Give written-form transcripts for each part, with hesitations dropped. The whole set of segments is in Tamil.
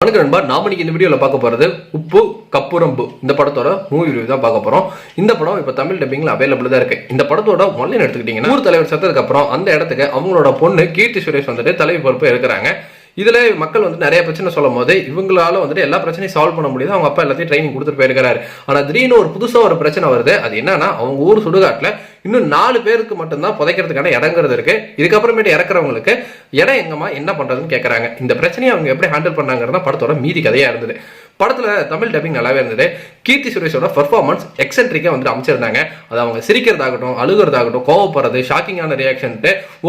வணக்கம் நண்பா. நாம இன்னைக்கு இந்த வீடியோல பார்க்க போறது உப்பு கப்புரம்பு இந்த படத்தோட மூவி ரிவ்யூ தான் பார்க்க போறோம். இந்த படம் இப்ப தமிழ் டப்பிங்ல அவைலபிள் தான் இருக்கு. இந்த படத்தோட ஒன்லைன் எடுத்துக்கிட்டீங்கன்னா, ஊர் தலைவர் செத்ததுக்கு அப்புறம் அந்த இடத்துக்கு அவங்களோட பொண்ணு கீர்த்தி சுரேஷ் வந்துட்டு தலைவி பொறுப்பு இருக்கிறாங்க. இதுல மக்கள் வந்து நிறைய பிரச்சனை சொல்லும் போது இவங்களால வந்துட்டு எல்லா பிரச்சனையும் சால்வ் பண்ண முடியுது. அவங்க அப்பா எல்லாத்தையும் ட்ரைனிங் கொடுத்துட்டு போயிருக்காரு. ஆனா திடீர்னு ஒரு புதுசா ஒரு பிரச்சனை வருது. அது என்னன்னா, அவங்க ஊர் சுடுகாட்டுல இன்னும் 4 பேருக்கு மட்டும்தான் புதைக்கிறதுக்கான இடங்கிறது இருக்கு. இதுக்கப்புறமேட்டு இறக்குறவங்களுக்கு இடம் எங்கம்மா என்ன பண்றதுன்னு கேட்கறாங்க. இந்த பிரச்சனையை அவங்க எப்படி ஹேண்டில் பண்ணாங்கிறதா படத்தோட மீதி கதையா இருந்தது. படத்துல தமிழ் டப்பிங் நல்லாவே இருந்தது. கீர்த்தி சுரேஷோட பெர்ஃபார்மன்ஸ் எக்ஸென்ட்ரிக்கா வந்துட்டு அமைச்சிருந்தாங்க. அது அவங்க சிரிக்கிறதாகட்டும், அழுகிறதாகட்டும், கோவப்படுறது, ஷாக்கிங்கான ரியாக்ஷன்,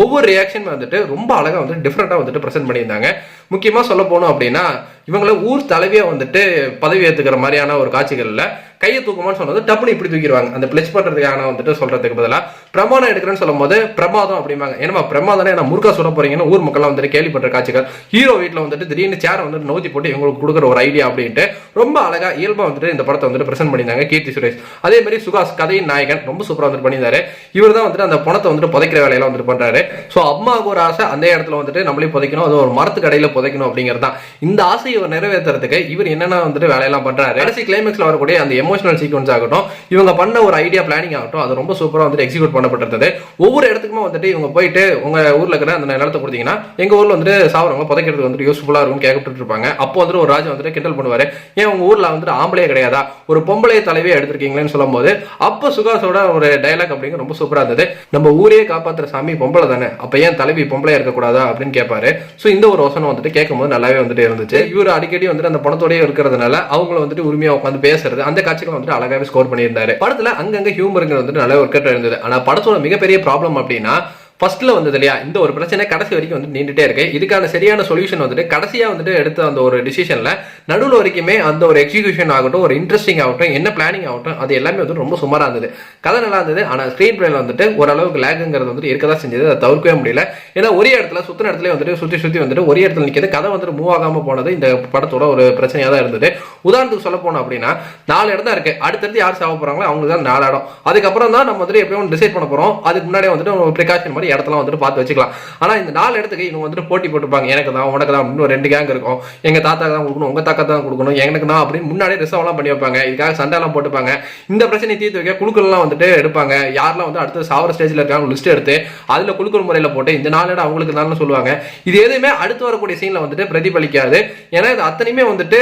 ஒவ்வொரு ரியாக்ஷன் வந்துட்டு ரொம்ப அழகா வந்துட்டு டிஃப்ரெண்டா வந்துட்டு பிரசென்ட் பண்ணியிருந்தாங்க. முக்கியமா சொல்ல போனோம் அப்படின்னா, இவங்கள ஊர் தலைவியா வந்துட்டு பதவி ஏத்துக்கிற மாதிரியான ஒரு காட்சிகள்ல கையை தூக்குமான்னு சொன்னது டப்புனு இப்படி தூக்கிடுவாங்க. அந்த பிளச் பண்றதுக்கான வந்துட்டு சொல்றதுக்கு பதிலா பிரமாதம் எடுக்கிறேன்னு சொல்லும் போது பிரமாதம் அப்படிம்பாங்க. ஏன்னா பிரமாதம் என்ன முருகா சொல்ல போறீங்கன்னு ஊர் மக்கள் வந்துட்டு கேள்விப்பட்ட காட்சிகள். ஹீரோ வீட்டுல வந்துட்டு திடீர்னு சேரை வந்துட்டு நோத்தி போட்டு இவங்களுக்கு கொடுக்குற ஒரு ஐடியா அப்படின்ட்டு ரொம்ப அழகா இயல்பா வந்துட்டு இந்த படத்தை வந்துட்டு பிரசென்ட் பண்ணியிருந்தாங்க கீர்த்தி சுரேஷ். அதே மாதிரி சுகாஷ் கதையின் நாயகன் ரொம்ப சூப்பரா வந்துட்டு பண்ணியிருந்தாரு. இவர் தான் வந்துட்டு அந்த பணத்தை வந்துட்டு புதைக்கிற வேலையெல்லாம் வந்துட்டு பண்றாரு. சோ அம்மாவுக்கு ஒரு ஆசை, அந்த இடத்துல வந்துட்டு நம்மளே புதைக்கணும், அது ஒரு மரத்துக்கு அடையில புதைக்கணும் அப்படிங்கிறது தான். இந்த ஆசையை இவர் நிறைவேற்றுறதுக்கு இவர் என்னென்ன வந்துட்டு வேலையெல்லாம் பண்றாரு. கடைசி கிளைமேக்ஸ்ல வரக்கூடிய அந்த எமோஷனல் சீக்வன்ஸ் ஆகட்டும், இவங்க பண்ண ஒரு ஐடியா பிளானிங் ஆகட்டும், அது ரொம்ப சூப்பரா வந்துட்டு எக்ஸிக்யூட் பண்ணப்பட்டிருந்தது. ஒவ்வொரு இடத்துக்குமே வந்துட்டு இவங்க போயிட்டு உங்க ஊர்ல இருக்கிற அந்த நிலத்தை கொடுத்தீங்கன்னா எங்க ஊர்ல வந்துட்டு சாவரவங்க புதைக்கிறது வந்துட்டு யூஸ்ஃபுல்லா இருக்கும் கேட்டுட்டு இருப்பாங்க. அப்போ வந்துட்டு ஒரு ராஜா வந்துட்டு கிண்டல் பண்ணுவாரு, ஏன் உங்க ஊர்ல வந்துட்டு ஆம்பளையே கிடையாதா, ஒரு பொம்பளை தலைவியே எடுத்திருக்கீங்களேன்னு சொல்லும் போது அப்ப சுகாசோட ஒரு டைலாக் அப்படிங்கிற ரொம்ப சூப்பரா இருந்தது. நம்ம ஊரே காப்பாத்துற சாமி பொம்பளை தானே, அப்ப ஏன் தலைவி பொம்பளையா இருக்கக்கூடாதா அப்படின்னு கேட்பாரு. சோ இந்த ஒரு வசனம் வந்துட்டு கேட்கும் போது நல்லாவே வந்துட்டு இருந்துச்சு. இவர் அடிக்கடி வந்துட்டு அந்த பணத்தோடய இருக்கிறதுனால அவங்களை வந்துட்டு உரிமையா உட்காந்து பேசுறது, அந்த காட்சிகள் வந்துட்டு அழகாவே ஸ்கோர் பண்ணியிருந்தாரு. படத்துல அங்கங்க ஹியூமருங்க வந்துட்டு நல்ல ஒர்க் அவுட் இருந்தது. ஆனா படத்தோட மிகப்பெரிய ப்ராப்ளம் அப்படின்னா, ஃபர்ஸ்ட்ல வந்தது இல்லையா, இந்த ஒரு பிரச்சனை கடைசி வரைக்கும் வந்து நீண்டுட்டே இருக்கு. இதுக்கான சரியான சொல்யூஷன் வந்துட்டு கடைசியா வந்துட்டு எடுத்த அந்த ஒரு டிசிஷன்ல நடுவில் வரைக்குமே அந்த ஒரு எக்ஸிகியூஷன் ஆகட்டும், ஒரு இன்ட்ரெஸ்டிங் ஆகட்டும், என்ன பிளானிங் ஆகட்டும், அது எல்லாமே வந்து ரொம்ப சுமாரா இருந்தது. கதை நல்லா இருந்தது. ஆனா ஸ்கிரீன் பிளேல வந்துட்டு ஓரளவுக்கு லேக்குங்கிறது வந்துட்டு இருக்கதான் செஞ்சது. அதை தவிர்க்கவே முடியல. ஏன்னா ஒரே இடத்துல சுத்தின இடத்துல வந்துட்டு சுத்தி வந்துட்டு ஒரே இடத்துல நிற்கிறது, கதை வந்துட்டு மூவ் ஆகாம போனது இந்த படத்தோட ஒரு பிரச்சனையா தான் இருந்தது. உதாரணத்துக்கு சொல்ல போனோம் அப்படின்னா, 4 இடம் தான் இருக்கு. அடுத்தடுத்து யார் சாவ போறாங்களோ அவங்க தான் 4 இடம். அதுக்கப்புறம் தான் நம்ம வந்துட்டு எப்பயும் டிசைட் பண்ண போறோம். அதுக்கு முன்னாடியே வந்துட்டு ஒரு ப்ரிகாஷன் மாதிரி இடத்தெல்லாம் வந்துட்டு பார்த்து வச்சுக்கலாம். ஆனா இந்த 4 இடத்துக்கு இவங்க வந்துட்டு போட்டி போட்டுப்பாங்க. எனக்கு தான், உனக்கு தான், இன்னும் 2 கேங் இருக்கும். எங்க தாத்தா தான் கொடுக்கணும், உங்க தாத்தா தான் கொடுக்கணும், எனக்கு தான் அப்படின்னு முன்னாடியே ரிசர்வ் எல்லாம் பண்ணி வைப்பாங்க. இதுக்காக சண்டை எல்லாம் போட்டுப்பாங்க. இந்த பிரச்சனை தீர்த்து வைக்க குழுக்கள் எல்லாம் வந்துட்டு எடுப்பாங்க. யாரெல்லாம் வந்து அடுத்த சாவர ஸ்டேஜ்ல இருக்காங்க லிஸ்ட் எடுத்து அதுல குழுக்கள் முறையில போட்டு இந்த 4 இடம் அவங்களுக்கு தான் சொல்லுவாங்க. இது எதுவுமே அடுத்து வரக்கூடிய சீன்ல வந்துட்டு பிரதிபலிக்காது. ஏன்னா இது அத்தனையுமே வந்துட்டு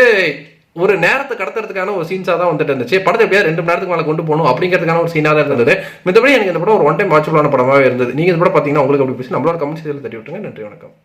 ஒரு நேரத்தை கடத்துறதுக்கான ஒரு சீன்ஸா தான் வந்துட்டு இருந்துச்சு. படத்தை எப்படியா 2 மணி நேரத்துக்கு மேல கொண்டு போகணும் அப்படிங்கிறதுக்கான ஒரு சீனா தான் இருந்தது. மத்தபடி எனக்கு இந்த படம் ஒரு ஒன் டைம் வாட்சபிளான படமாவே இருந்தது. நீங்க இந்த படம் பாத்தீங்கன்னா உங்களுக்கு அப்படி பேசி நம்மளோட கமெண்ட்ஸ் தட்டி விட்டுருங்க. நன்றி, வணக்கம்.